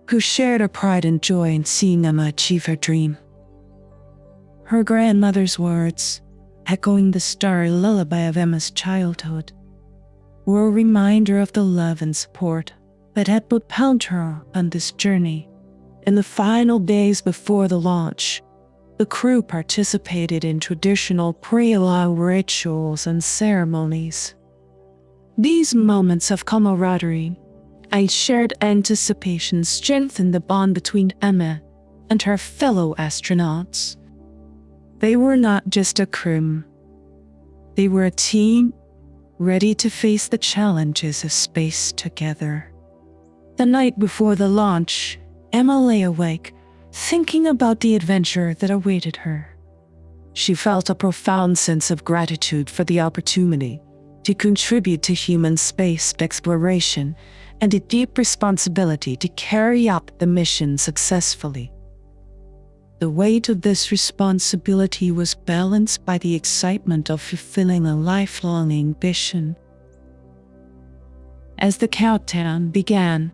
who shared her pride and joy in seeing Emma achieve her dream. Her grandmother's words, echoing the starry lullaby of Emma's childhood, were a reminder of the love and support that had propelled her on this journey. In the final days before the launch, the crew participated in traditional pre-launch rituals and ceremonies. These moments of camaraderie and shared anticipation strengthened the bond between Emma and her fellow astronauts. They were not just a crew. They were a team ready to face the challenges of space together. The night before the launch, Emma lay awake, thinking about the adventure that awaited her. She felt a profound sense of gratitude for the opportunity to contribute to human space exploration and a deep responsibility to carry out the mission successfully. The weight of this responsibility was balanced by the excitement of fulfilling a lifelong ambition. As the countdown began,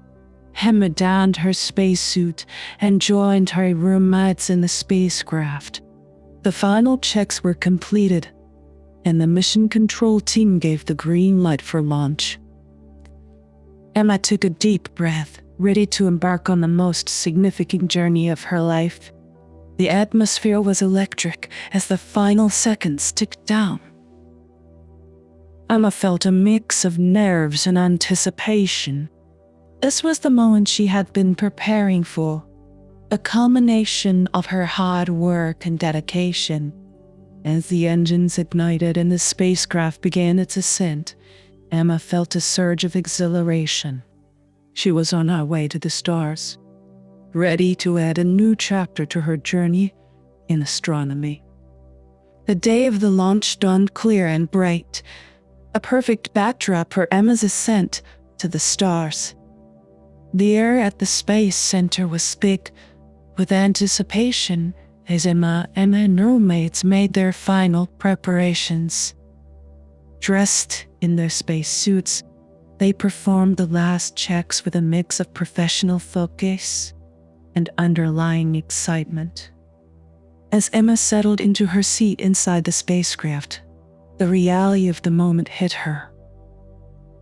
Emma donned her spacesuit and joined her roommates in the spacecraft. The final checks were completed, and the mission control team gave the green light for launch. Emma took a deep breath, ready to embark on the most significant journey of her life. The atmosphere was electric as the final seconds ticked down. Emma felt a mix of nerves and anticipation. This was the moment she had been preparing for, a culmination of her hard work and dedication. As the engines ignited and the spacecraft began its ascent, Emma felt a surge of exhilaration. She was on her way to the stars, ready to add a new chapter to her journey in astronomy. The day of the launch dawned clear and bright, a perfect backdrop for Emma's ascent to the stars. The air at the Space Center was thick with anticipation as Emma and her roommates made their final preparations. Dressed in their spacesuits, they performed the last checks with a mix of professional focus and underlying excitement. As Emma settled into her seat inside the spacecraft, the reality of the moment hit her.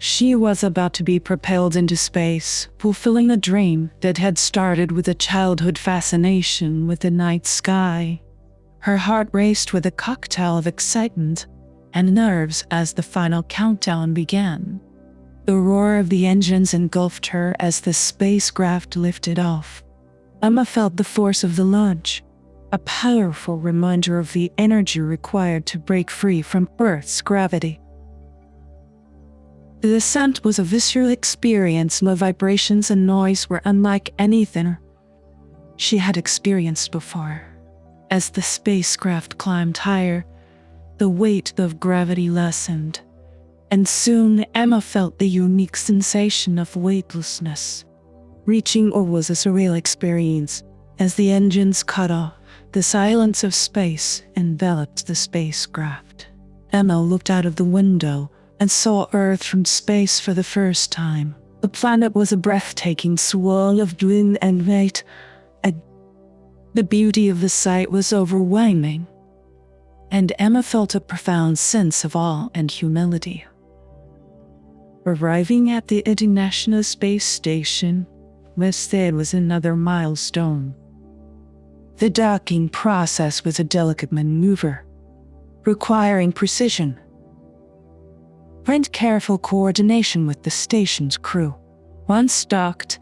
She was about to be propelled into space, fulfilling a dream that had started with a childhood fascination with the night sky. Her heart raced with a cocktail of excitement and nerves as the final countdown began. The roar of the engines engulfed her as the spacecraft lifted off. Emma felt the force of the launch, a powerful reminder of the energy required to break free from Earth's gravity. The descent was a visceral experience, and the vibrations and noise were unlike anything she had experienced before. As the spacecraft climbed higher, the weight of gravity lessened, and soon Emma felt the unique sensation of weightlessness, Reaching or was a surreal experience. As the engines cut off, the silence of space enveloped the spacecraft. Emma looked out of the window and saw Earth from space for the first time. The planet was a breathtaking swirl of blue and white, and the beauty of the sight was overwhelming, and Emma felt a profound sense of awe and humility. Arriving at the International Space Station, this was another milestone. The docking process was a delicate maneuver, requiring precision and careful coordination with the station's crew. Once docked,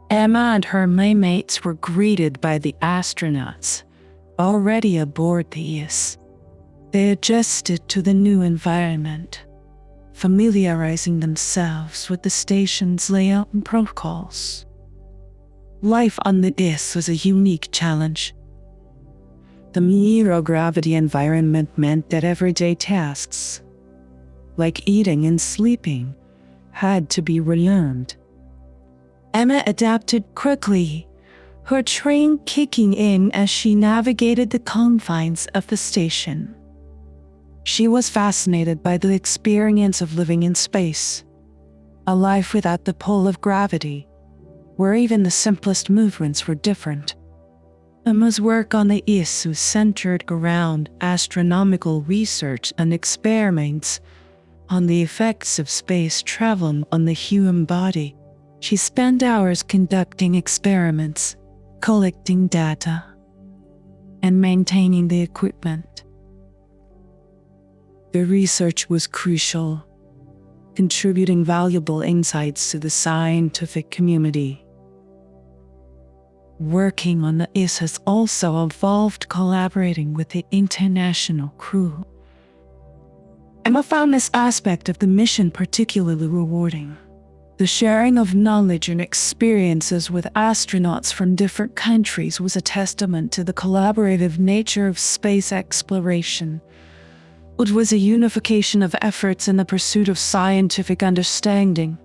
Emma and her playmates were greeted by the astronauts already aboard the ISS. They adjusted to the new environment, familiarizing themselves with the station's layout and protocols. Life on the ISS was a unique challenge. The zero-gravity environment meant that everyday tasks, like eating and sleeping, had to be relearned. Emma adapted quickly, her train kicking in as she navigated the confines of the station. She was fascinated by the experience of living in space, a life without the pull of gravity, where even the simplest movements were different. Emma's work on the ISS was centered around astronomical research and experiments on the effects of space travel on the human body. She spent hours conducting experiments, collecting data, and maintaining the equipment. The research was crucial, contributing valuable insights to the scientific community. Working on the ISS has also involved collaborating with the international crew. Emma found this aspect of the mission particularly rewarding. The sharing of knowledge and experiences with astronauts from different countries was a testament to the collaborative nature of space exploration. It was a unification of efforts in the pursuit of scientific understanding,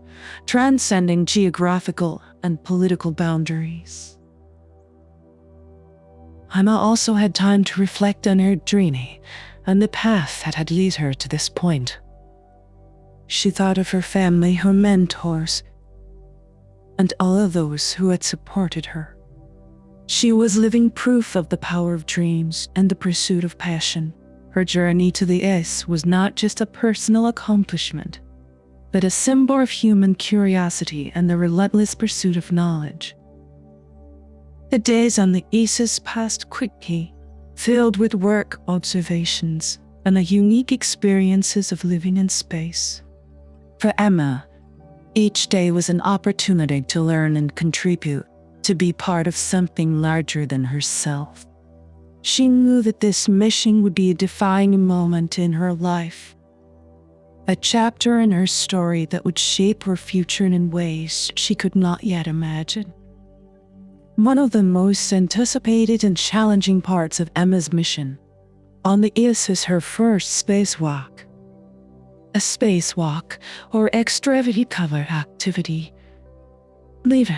transcending geographical and political boundaries. Emma also had time to reflect on her journey and the path that had led her to this point. She thought of her family, her mentors, and all of those who had supported her. She was living proof of the power of dreams and the pursuit of passion. Her journey to the ISS was not just a personal accomplishment, but a symbol of human curiosity and the relentless pursuit of knowledge. The days on the ISS passed quickly, filled with work, observations, and the unique experiences of living in space. For Emma, each day was an opportunity to learn and contribute, to be part of something larger than herself. She knew that this mission would be a defining moment in her life, a chapter in her story that would shape her future in ways she could not yet imagine. One of the most anticipated and challenging parts of Emma's mission on the ISS is her first spacewalk. A spacewalk, or extravehicular activity, leaving,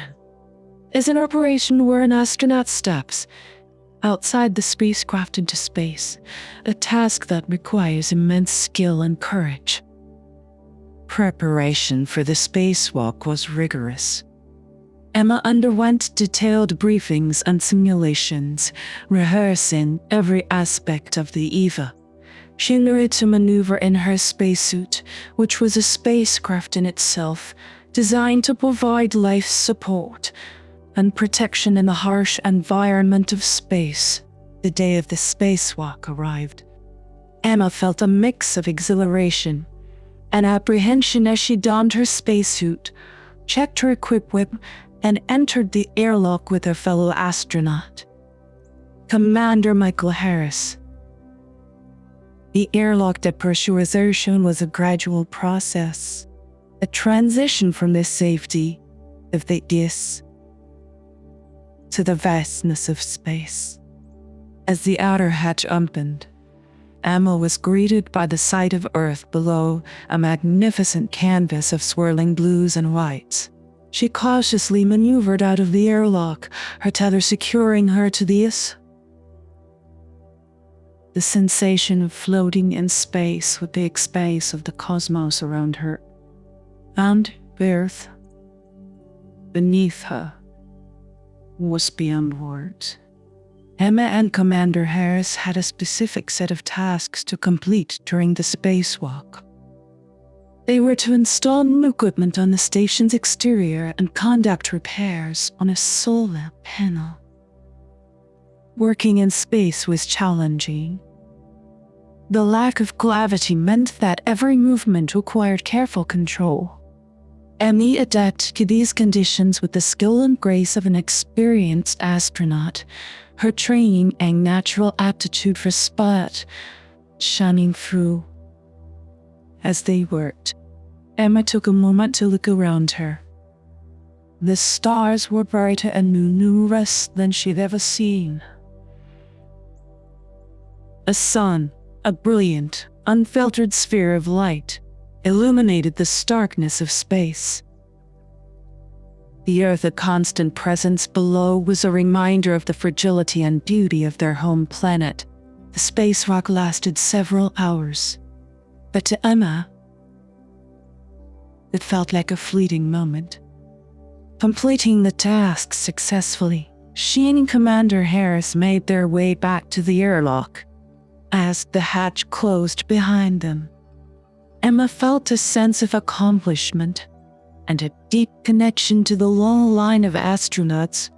is an operation where an astronaut steps outside the spacecraft into space, a task that requires immense skill and courage. Preparation for the spacewalk was rigorous. Emma underwent detailed briefings and simulations, rehearsing every aspect of the EVA. She learned to maneuver in her spacesuit, which was a spacecraft in itself, designed to provide life support and protection in the harsh environment of space. The day of the spacewalk arrived. Emma felt a mix of exhilaration and apprehension as she donned her spacesuit, checked her equipment, and entered the airlock with her fellow astronaut, Commander Michael Harris. The airlock depressurization was a gradual process, a transition from the safety of the ISS to the vastness of space. As the outer hatch opened, Emma was greeted by the sight of Earth below, a magnificent canvas of swirling blues and whites. She cautiously maneuvered out of the airlock, her tether securing her to the ice. The sensation of floating in space with the big space of the cosmos around her, and Earth beneath her, was beyond words. Emma and Commander Harris had a specific set of tasks to complete during the spacewalk. They were to install new equipment on the station's exterior and conduct repairs on a solar panel. Working in space was challenging. The lack of gravity meant that every movement required careful control. Emmy adapted to these conditions with the skill and grace of an experienced astronaut, her training and natural aptitude for sport shining through. As they worked, Emma took a moment to look around her. The stars were brighter and numerous than she'd ever seen. A sun, a brilliant, unfiltered sphere of light, illuminated the starkness of space. The Earth, a constant presence below, was a reminder of the fragility and beauty of their home planet. The spacewalk lasted several hours, but to Emma, it felt like a fleeting moment. Completing the task successfully, she and Commander Harris made their way back to the airlock. As the hatch closed behind them, Emma felt a sense of accomplishment and a deep connection to the long line of astronauts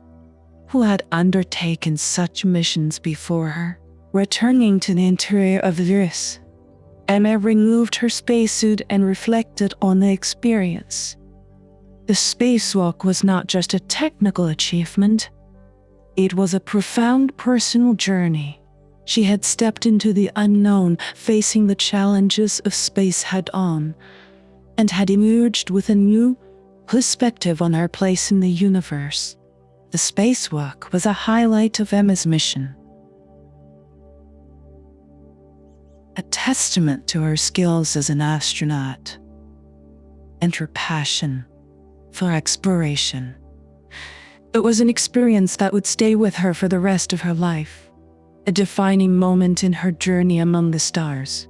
who had undertaken such missions before her. Returning to the interior of the Earth, Emma removed her spacesuit and reflected on the experience. The spacewalk was not just a technical achievement, it was a profound personal journey. She had stepped into the unknown, facing the challenges of space head-on, and had emerged with a new perspective on her place in the universe. The spacewalk was a highlight of Emma's mission, a testament to her skills as an astronaut and her passion for exploration. It was an experience that would stay with her for the rest of her life, a defining moment in her journey among the stars.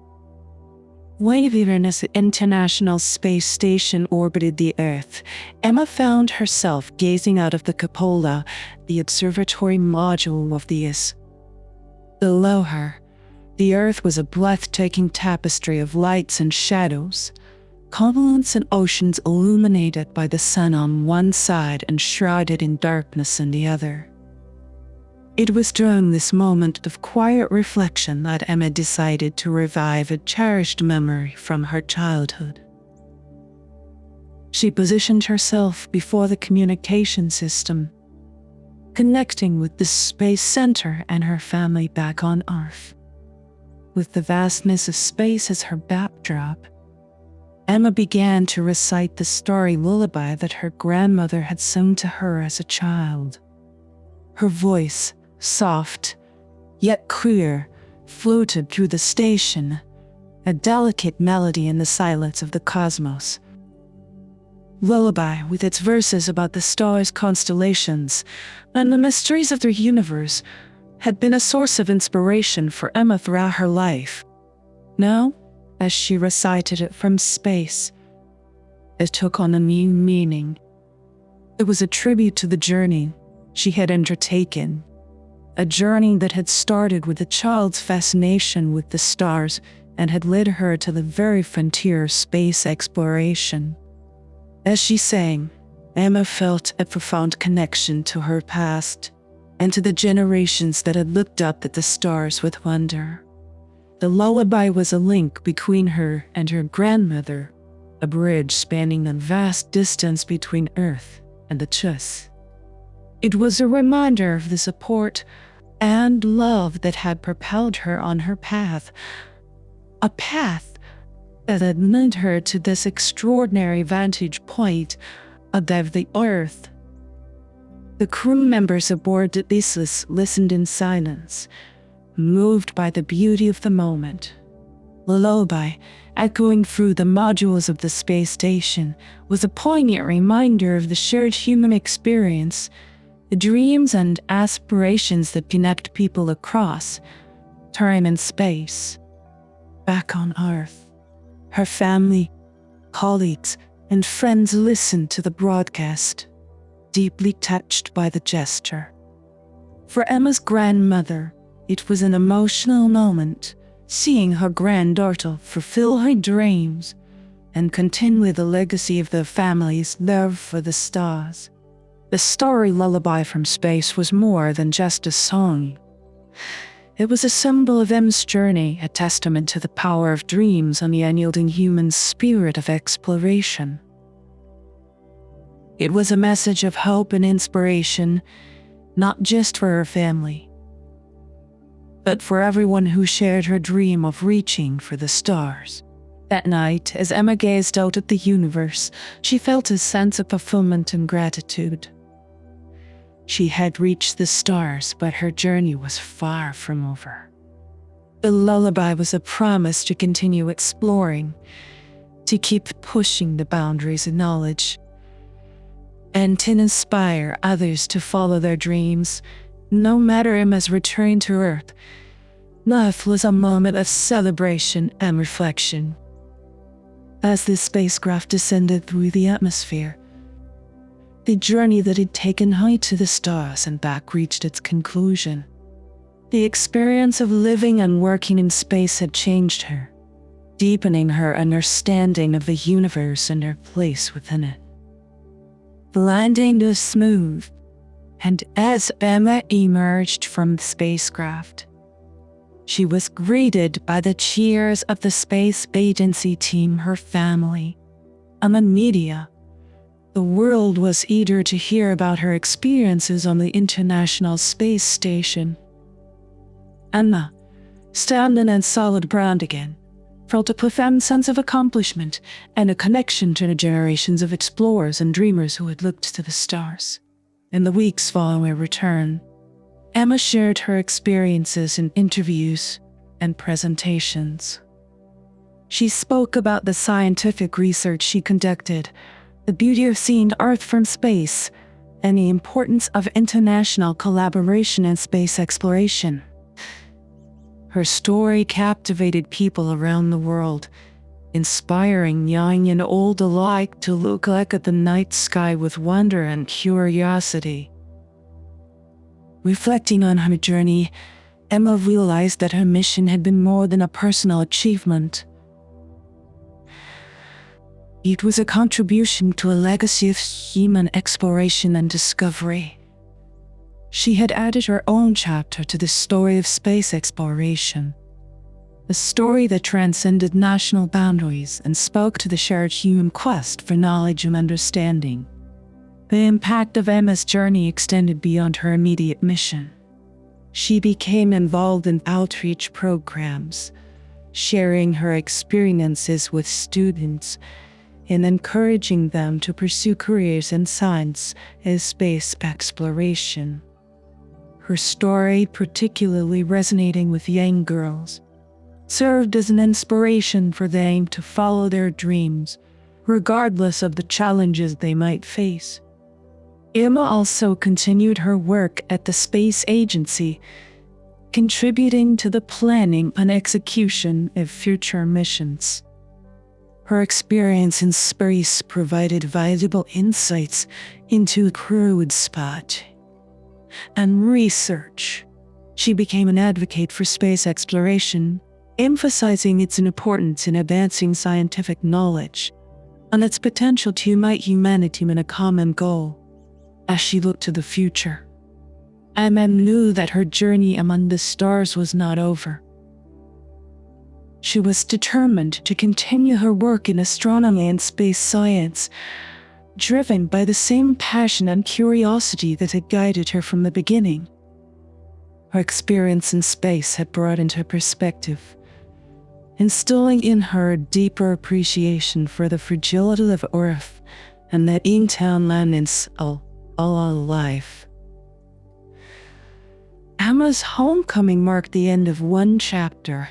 Waving as the International Space Station orbited the Earth, Emma found herself gazing out of the cupola, the observatory module of the ISS. Below her, the Earth was a breathtaking tapestry of lights and shadows, continents and oceans illuminated by the sun on one side and shrouded in darkness on the other. It was during this moment of quiet reflection that Emma decided to revive a cherished memory from her childhood. She positioned herself before the communication system, connecting with the space center and her family back on Earth. With the vastness of space as her backdrop, Emma began to recite the starry lullaby that her grandmother had sung to her as a child. Her voice, soft, yet clear, floated through the station, a delicate melody in the silence of the cosmos. Lullaby, with its verses about the stars, constellations, and the mysteries of their universe, had been a source of inspiration for Emma throughout her life. Now, as she recited it from space, it took on a new meaning. It was a tribute to the journey she had undertaken, a journey that had started with a child's fascination with the stars and had led her to the very frontier of space exploration. As she sang, Emma felt a profound connection to her past and to the generations that had looked up at the stars with wonder. The lullaby was a link between her and her grandmother, a bridge spanning the vast distance between Earth and the Chus. It was a reminder of the support and love that had propelled her on her path, a path that had led her to this extraordinary vantage point above the Earth. The crew members aboard the Eclipses listened in silence, moved by the beauty of the moment. lullaby, echoing through the modules of the space station, was a poignant reminder of the shared human experience, the dreams and aspirations that connect people across time and space. Back on Earth, her family, colleagues, and friends listened to the broadcast, deeply touched by the gesture. For Emma's grandmother, it was an emotional moment, seeing her granddaughter fulfill her dreams and continue the legacy of the family's love for the stars. The Starry Lullaby from Space was more than just a song. It was a symbol of Emma's journey, a testament to the power of dreams and the unyielding human spirit of exploration. It was a message of hope and inspiration, not just for her family, but for everyone who shared her dream of reaching for the stars. That night, as Emma gazed out at the universe, she felt a sense of fulfillment and gratitude. She had reached the stars, but her journey was far from over. The lullaby was a promise to continue exploring, to keep pushing the boundaries of knowledge, and to inspire others to follow their dreams. No matter Emma's return to Earth, life was a moment of celebration and reflection. As the spacecraft descended through the atmosphere, the journey that had taken her to the stars and back reached its conclusion. The experience of living and working in space had changed her, deepening her understanding of the universe and her place within it. The landing was smooth, and as Emma emerged from the spacecraft, she was greeted by the cheers of the space agency team, her family, and the media. The world was eager to hear about her experiences on the International Space Station. Emma, standing on solid ground again, felt a profound sense of accomplishment and a connection to the generations of explorers and dreamers who had looked to the stars. In the weeks following her return, Emma shared her experiences in interviews and presentations. She spoke about the scientific research she conducted, the beauty of seeing Earth from space, and the importance of international collaboration in space exploration. Her story captivated people around the world, inspiring young and old alike to look up at the night sky with wonder and curiosity. Reflecting on her journey, Emma realized that her mission had been more than a personal achievement. It was a contribution to a legacy of human exploration and discovery. She had added her own chapter to the story of space exploration, a story that transcended national boundaries and spoke to the shared human quest for knowledge and understanding. The impact of Emma's journey extended beyond her immediate mission. She became involved in outreach programs, sharing her experiences with students and encouraging them to pursue careers in science and space exploration. Her story, particularly resonating with young girls, served as an inspiration for them to follow their dreams, regardless of the challenges they might face. Emma also continued her work at the space agency, contributing to the planning and execution of future missions. Her experience in space provided valuable insights into crewed spot and research. She became an advocate for space exploration, emphasizing its importance in advancing scientific knowledge and its potential to unite humanity in a common goal. As she looked to the future, Emma knew that her journey among the stars was not over. She was determined to continue her work in astronomy and space science, driven by the same passion and curiosity that had guided her from the beginning. Her experience in space had broadened her perspective, instilling in her a deeper appreciation for the fragility of Earth and that in-town is all life. Emma's homecoming marked the end of one chapter,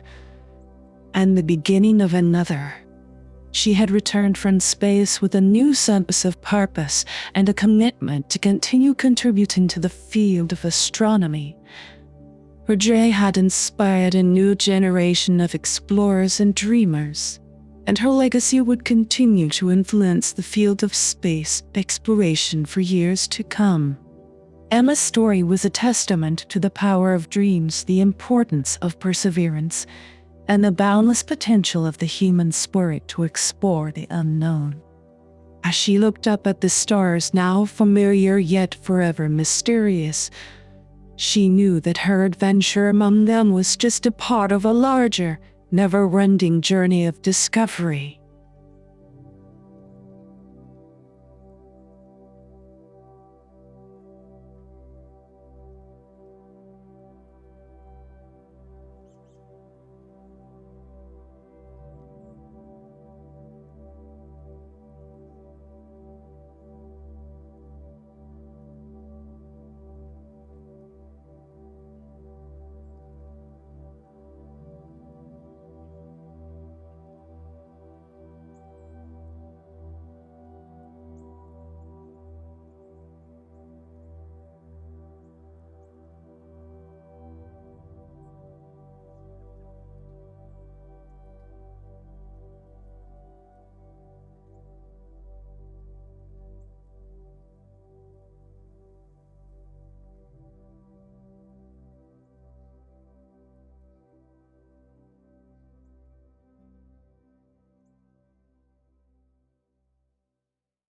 and the beginning of another. She had returned from space with a new sense of purpose and a commitment to continue contributing to the field of astronomy. Her journey had inspired a new generation of explorers and dreamers, and her legacy would continue to influence the field of space exploration for years to come. Emma's story was a testament to the power of dreams, the importance of perseverance, and the boundless potential of the human spirit to explore the unknown. As she looked up at the stars, now familiar yet forever mysterious, she knew that her adventure among them was just a part of a larger, never-ending journey of discovery.